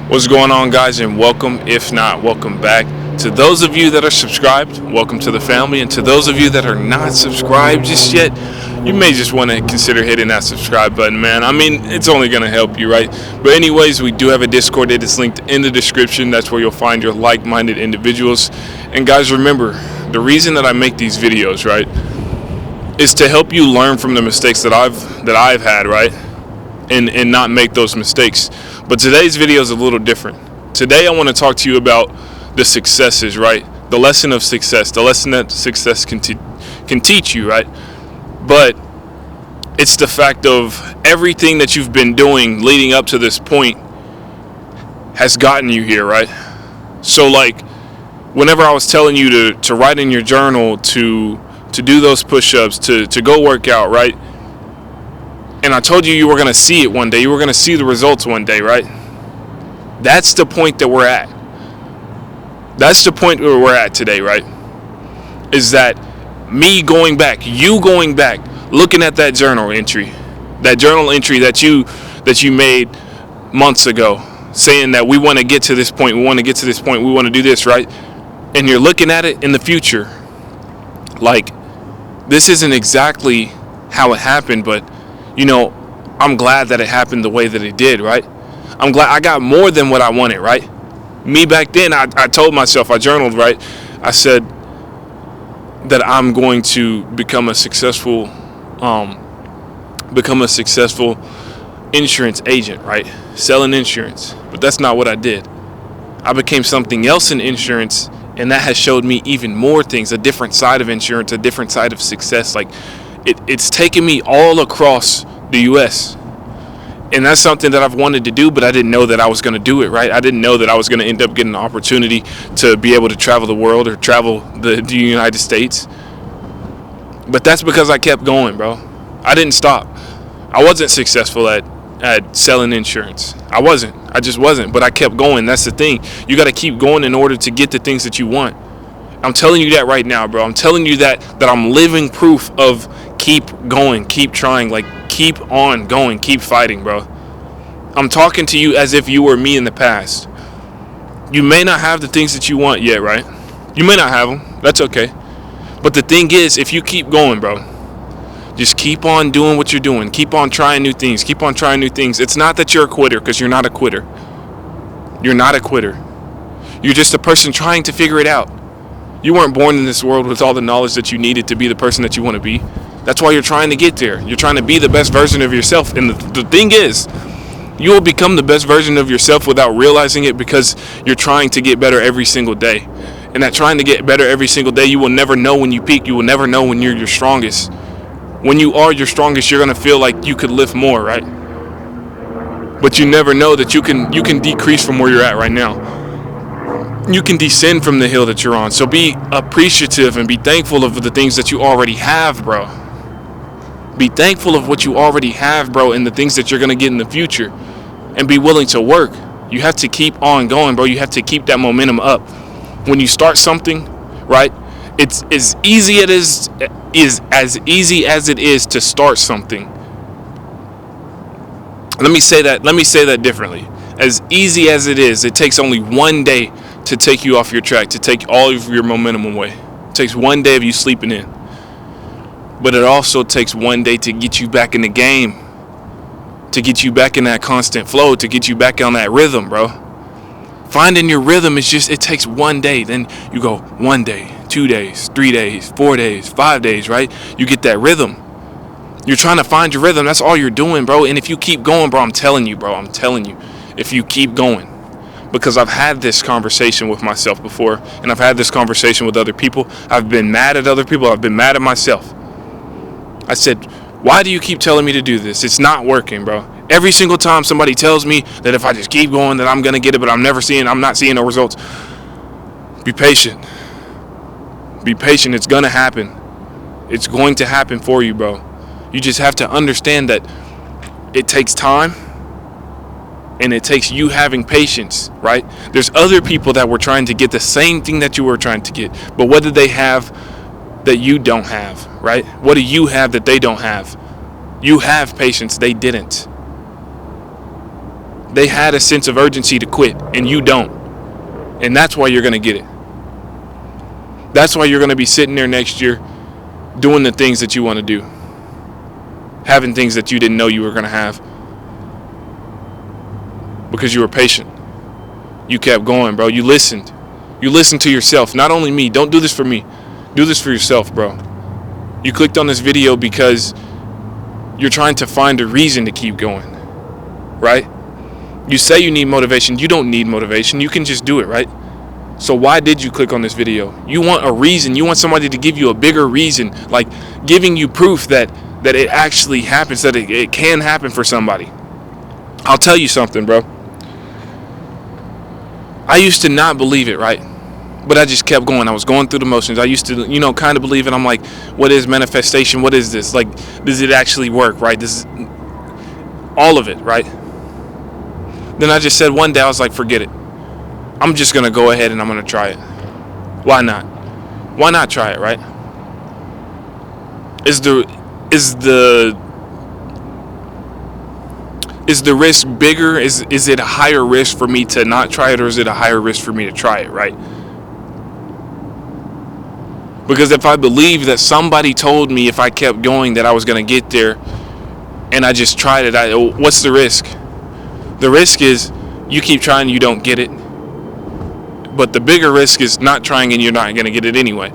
What's going on, guys, and welcome, if not welcome back. To those of you that are subscribed, welcome to the family, and to those of you that are not subscribed just yet, you may just want to consider hitting that subscribe button, man. I mean, it's only going to help you, right? But anyways, we do have a Discord. It is linked in the description. That's where you'll find your like-minded individuals. And guys, remember, the reason that I make these videos, right, is to help you learn from the mistakes that I've had, right? And not make those mistakes. But today's video is a little different. Today I want to talk to you about the successes, right? The lesson of success, the lesson that success can teach you, right? But it's the fact of everything that you've been doing leading up to this point has gotten you here, right? So like, whenever I was telling you to write in your journal, to do those push-ups, to go work out, right? And I told you were going to see it one day. You were going to see the results one day, right? That's the point that we're at. That's the point where we're at today, right? Is that me going back, you going back, looking at that journal entry that you made months ago, saying that we want to get to this point, we want to do this, right? And you're looking at it in the future. Like, this isn't exactly how it happened, but I'm glad that it happened the way that it did, right? I'm glad I got more than what I wanted, right? Me back then, I told myself, I journaled, right? I said that I'm going to become a successful insurance agent, right? Selling insurance. But that's not what I did. I became something else in insurance, and that has showed me even more things, a different side of insurance, a different side of success. Like, it's taken me all across the U.S. And that's something that I've wanted to do, but I didn't know that I was going to do it, right? I didn't know that I was going to end up getting the opportunity to be able to travel the world or travel the United States. But that's because I kept going, bro. I didn't stop. I wasn't successful at selling insurance. I just wasn't, but I kept going. That's the thing. You got to keep going in order to get the things that you want. I'm telling you that right now, bro. I'm telling you that I'm living proof of keep going, keep trying, like keep on going, keep fighting, bro. I'm talking to you as if you were me in the past. You may not have the things that you want yet, right? You may not have them. That's okay. But the thing is, if you keep going, bro, just keep on doing what you're doing. Keep on trying new things. Keep on trying new things. It's not that you're a quitter, because you're not a quitter. You're not a quitter. You're just a person trying to figure it out. You weren't born in this world with all the knowledge that you needed to be the person that you want to be. That's why you're trying to get there. You're trying to be the best version of yourself. And the thing is, you will become the best version of yourself without realizing it, because you're trying to get better every single day. And that trying to get better every single day, you will never know when you peak. You will never know when you're your strongest. When you are your strongest, you're going to feel like you could lift more, right? But you never know that you can decrease from where you're at right now. You can descend from the hill that you're on. So be appreciative and be thankful of the things that you already have, bro. Be thankful of what you already have, bro, and the things that you're going to get in the future. And be willing to work. You have to keep on going, bro. You have to keep that momentum up. When you start something, right, it's as easy as it is to start something. Let me say that differently. As easy as it is, it takes only one day to take you off your track, to take all of your momentum away. It takes one day of you sleeping in. But it also takes one day to get you back in the game, to get you back in that constant flow, to get you back on that rhythm, bro. Finding your rhythm it takes one day. Then you go 1 day, 2 days, 3 days, 4 days, 5 days, right? You get that rhythm. You're trying to find your rhythm. That's all you're doing, bro. And if you keep going, bro, I'm telling you, if you keep going. Because I've had this conversation with myself before, and I've had this conversation with other people. I've been mad at other people. I've been mad at myself. I said, why do you keep telling me to do this? It's not working, bro. Every single time somebody tells me that if I just keep going, that I'm going to get it, but I'm not seeing no results. Be patient. Be patient. It's going to happen. It's going to happen for you, bro. You just have to understand that it takes time. And it takes you having patience, right? There's other people that were trying to get the same thing that you were trying to get. But what did they have that you don't have, right? What do you have that they don't have? You have patience. They didn't. They had a sense of urgency to quit, and you don't. And that's why you're going to get it. That's why you're going to be sitting there next year doing the things that you want to do, having things that you didn't know you were going to have, because you were patient. You kept going, bro. You listened. You listened to yourself. Not only me. Don't do this for me. Do this for yourself, bro. You clicked on this video because you're trying to find a reason to keep going, right? You say you need motivation. You don't need motivation. You can just do it, right? So why did you click on this video? You want a reason. You want somebody to give you a bigger reason, like giving you proof that it actually happens, that it can happen for somebody. I'll tell you something, bro. I used to not believe it, right? But I just kept going. I was going through the motions. I used to, kind of believe it. I'm like, what is manifestation? What is this? Like, does it actually work, right? This is all of it, right? Then I just said one day, I was like, forget it. I'm just going to go ahead and I'm going to try it. Why not? Why not try it, right? Is the risk bigger? Is it a higher risk for me to not try it, or is it a higher risk for me to try it, right? Because if I believe that somebody told me if I kept going that I was going to get there, and I just tried it, what's the risk? The risk is you keep trying, you don't get it. But the bigger risk is not trying and you're not going to get it anyway.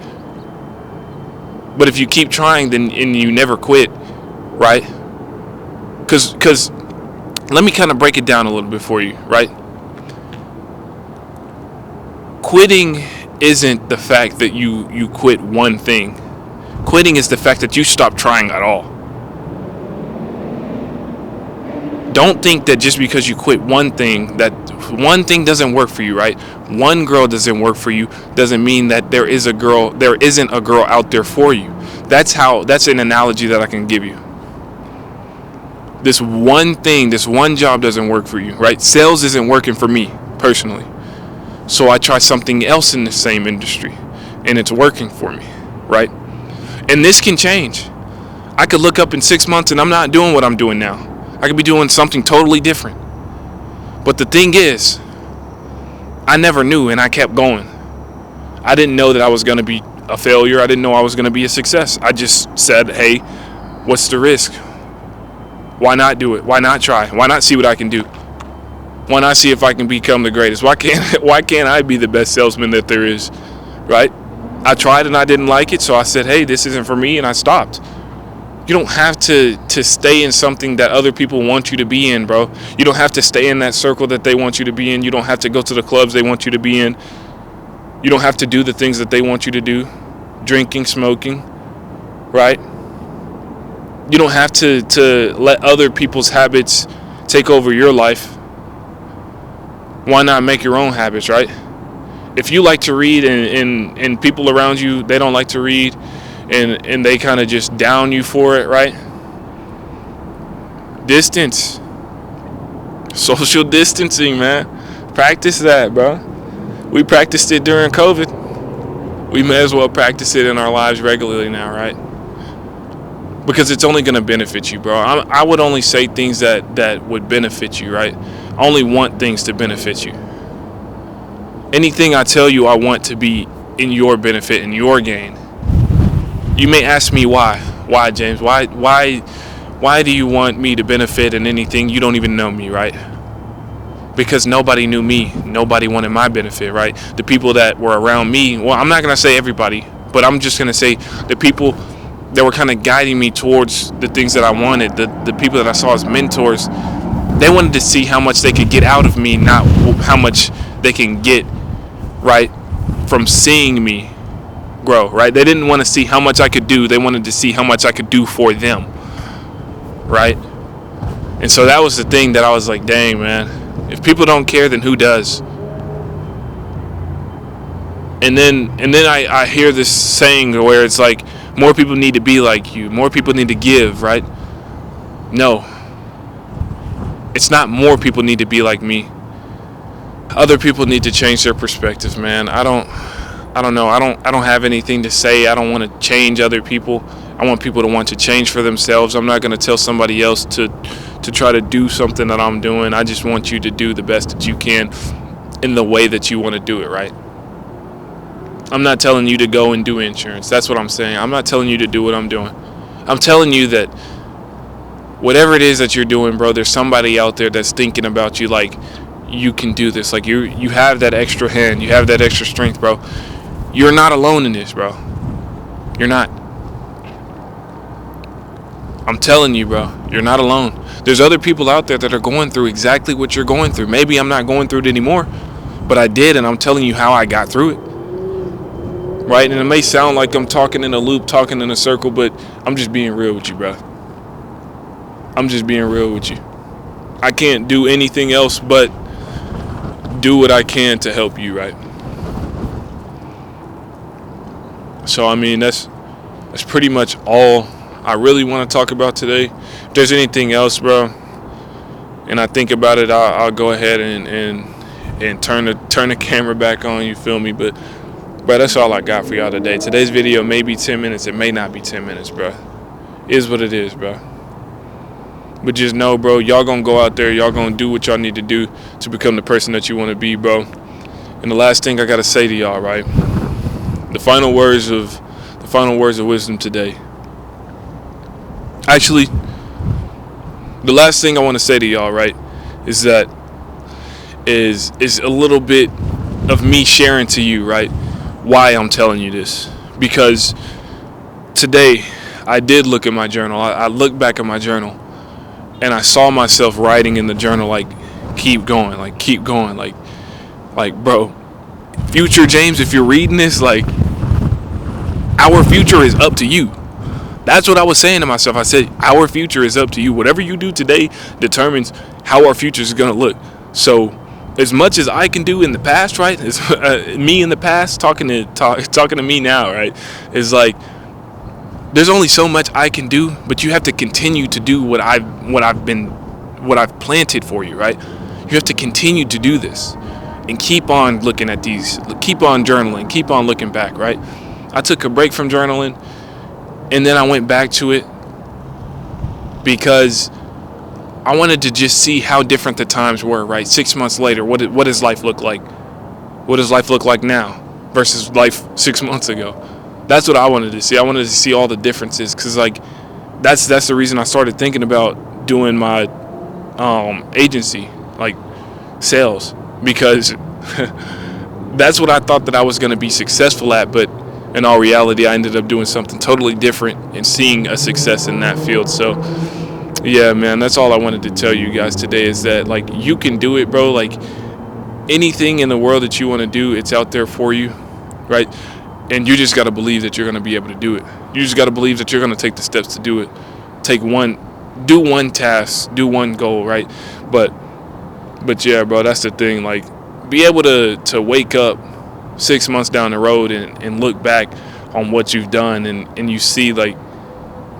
But if you keep trying, then and you never quit, right? Because let me kind of break it down a little bit for you, right? Quitting isn't the fact that you quit one thing. Quitting is the fact that you stop trying at all. Don't think that just because you quit one thing, that one thing doesn't work for you, right? One girl doesn't work for you doesn't mean that there isn't a girl out there for you. That's an analogy that I can give you. This one thing, this one job doesn't work for you, right? Sales isn't working for me personally. So I try something else in the same industry and it's working for me, right? And this can change. I could look up in 6 months and I'm not doing what I'm doing now. I could be doing something totally different. But the thing is, I never knew and I kept going. I didn't know that I was going to be a failure. I didn't know I was going to be a success. I just said, hey, what's the risk? Why not do it? Why not try? Why not see what I can do? Why not see if I can become the greatest? Why can't I be the best salesman that there is, right? I tried and I didn't like it, so I said, hey, this isn't for me, and I stopped. You don't have to stay in something that other people want you to be in, bro. You don't have to stay in that circle that they want you to be in. You don't have to go to the clubs they want you to be in. You don't have to do the things that they want you to do. Drinking, smoking, right? You don't have to let other people's habits take over your life. Why not make your own habits, right? If you like to read and people around you, they don't like to read, and they kind of just down you for it, right? Distance. Social distancing, man. Practice that, bro. We practiced it during COVID. We may as well practice it in our lives regularly now, right? Because it's only going to benefit you, bro. I would only say things that would benefit you, right? I only want things to benefit you. Anything I tell you, I want to be in your benefit, in your gain. You may ask me why. Why, James? Why do you want me to benefit in anything? You don't even know me, right? Because nobody knew me. Nobody wanted my benefit, right? The people that were around me, well, I'm not going to say everybody, but I'm just going to say the people that were kind of guiding me towards the things that I wanted, the people that I saw as mentors, they wanted to see how much they could get out of me, not how much they can get, right, from seeing me grow, right? They didn't want to see how much I could do. They wanted to see how much I could do for them, right? And so that was the thing that I was like, dang, man, if people don't care, then who does? And then I hear this saying where it's like, more people need to be like you. More people need to give, right? No. It's not more people need to be like me. Other people need to change their perspective, man. I don't know. I don't have anything to say. I don't want to change other people. I want people to want to change for themselves. I'm not going to tell somebody else to to try to do something that I'm doing. I just want you to do the best that you can in the way that you want to do it, right? I'm not telling you to go and do insurance. That's what I'm saying. I'm not telling you to do what I'm doing. I'm telling you that whatever it is that you're doing, bro, there's somebody out there that's thinking about you like you can do this. Like you have that extra hand. You have that extra strength, bro. You're not alone in this, bro. You're not. I'm telling you, bro, you're not alone. There's other people out there that are going through exactly what you're going through. Maybe I'm not going through it anymore, but I did, and I'm telling you how I got through it. Right? And it may sound like I'm talking in a loop, talking in a circle, but I'm just being real with you, bro. I'm just being real with you. I can't do anything else but do what I can to help you, right? So, I mean, that's pretty much all I really want to talk about today. If there's anything else, bro, and I think about it, I'll go ahead and turn the camera back on, you feel me? But that's all I got for y'all today. Today's video may be 10 minutes. It may not be 10 minutes, bro. It is what it is, bro. But just know, bro, y'all gonna go out there. Y'all gonna do what y'all need to do to become the person that you want to be, bro. And the last thing I got to say to y'all, right? The final words of wisdom today. Actually, the last thing I want to say to y'all, right, is that is a little bit of me sharing to you, right, why I'm telling you this. Because today I did look at my journal. I looked back at my journal and I saw myself writing in the journal like keep going, like bro, future James, if you're reading this, like our future is up to you. That's what I was saying to myself. I said our future is up to you. Whatever you do today determines how our future is going to look. So as much as I can do in the past, right? Is me in the past talking to me now, right? Is like there's only so much I can do, but you have to continue to do what I've planted for you, right? You have to continue to do this and keep on looking at these, keep on journaling, keep on looking back, right? I took a break from journaling and then I went back to it because I wanted to just see how different the times were, right? 6 months later, what does life look like? What does life look like now versus life 6 months ago? That's what I wanted to see. I wanted to see all the differences because, like, that's the reason I started thinking about doing my agency, like sales, because that's what I thought that I was going to be successful at. But in all reality, I ended up doing something totally different and seeing a success in that field. So yeah, man, that's all I wanted to tell you guys today is that, like, you can do it, bro. Like, anything in the world that you want to do, it's out there for you, right? And you just got to believe that you're going to be able to do it. You just got to believe that you're going to take the steps to do it. Do one task, do one goal, right? But yeah, bro, that's the thing. Like, be able to wake up 6 months down the road and look back on what you've done and you see, like,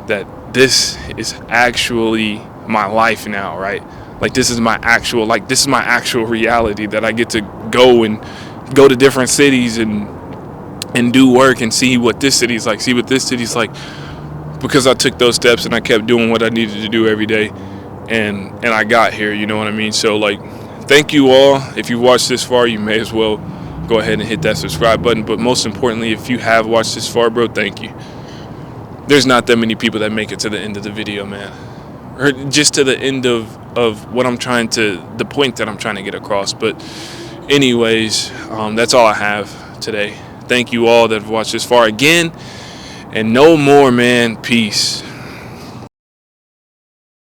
that this is actually my life now, right? Like, this is my actual reality, that I get to go to different cities and do work and see what this city's like, because I took those steps and I kept doing what I needed to do every day, and I got here, you know what I mean? So, like, thank you all. If you watched this far, you may as well go ahead and hit that subscribe button. But most importantly, if you have watched this far, bro, thank you. There's not that many people that make it to the end of the video, man, or just to the end of what the point that I'm trying to get across. But anyways, that's all I have today. Thank you all that have watched this far again, and no more, man. Peace.